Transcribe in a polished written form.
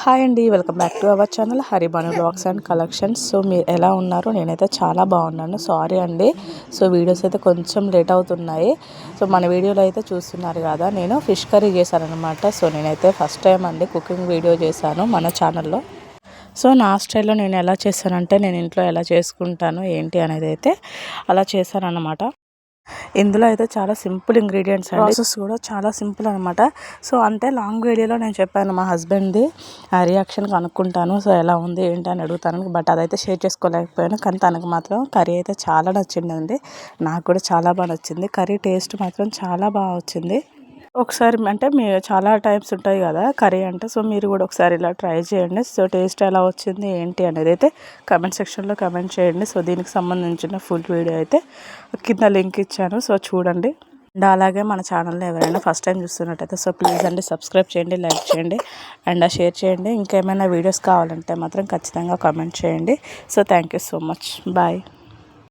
Hi అండి, welcome back to our channel Haribanu vlogs and collections. So మీరు ఎలా ఉన్నారు? నేనైతే చాలా బాగున్నాను. సారీ అండి, సో వీడియోస్ అయితే కొంచెం లేట్ అవుతున్నాయి. సో మన వీడియోలో అయితే చూస్తున్నారు కదా, నేను ఫిష్ కర్రీ చేశాను అనమాట. సో నేనైతే ఫస్ట్ టైం అండి కుకింగ్ వీడియో చేశాను మన ఛానల్లో. సో నా స్టైల్లో నేను ఎలా చేశానంటే, నేను ఇంట్లో ఎలా చేసుకుంటాను ఏంటి అనేది అయితే అలా చేశాను అనమాట. ఇందులో అయితే చాలా సింపుల్ ఇంగ్రీడియంట్స్ అండి, ప్రాసెస్ కూడా చాలా సింపుల్ అనమాట. సో అంతే, లాంగ్ వీడియోలో నేను చెప్పాను మా హస్బెండ్ది రియాక్షన్ కనుక్కుంటాను. సో ఎలా ఉంది ఏంటి అని అడుగుతాను, బట్ అదైతే షేర్ చేసుకోలేకపోయాను. కానీ తనకు మాత్రం కర్రీ అయితే చాలా నచ్చిందండి. నాకు కూడా చాలా బాగా నచ్చింది. కర్రీ టేస్ట్ మాత్రం చాలా బాగా వచ్చింది. ఒకసారి అంటే మీరు చాలా టైప్స్ ఉంటాయి కదా కర్రీ అంటే, సో మీరు కూడా ఒకసారి ఇలా ట్రై చేయండి. సో టేస్ట్ ఎలా వచ్చింది ఏంటి అనేది అయితే కమెంట్ సెక్షన్లో కమెంట్ చేయండి. సో దీనికి సంబంధించిన ఫుల్ వీడియో అయితే కింద లింక్ ఇచ్చాను, సో చూడండి. అండ్ అలాగే మన ఛానల్ని ఎవరైనా ఫస్ట్ టైం చూస్తున్నట్టయితే సో ప్లీజ్ అండి సబ్స్క్రైబ్ చేయండి, లైక్ చేయండి అండ్ షేర్ చేయండి. ఇంకేమైనా వీడియోస్ కావాలంటే మాత్రం ఖచ్చితంగా కమెంట్ చేయండి. So thank you so much, bye.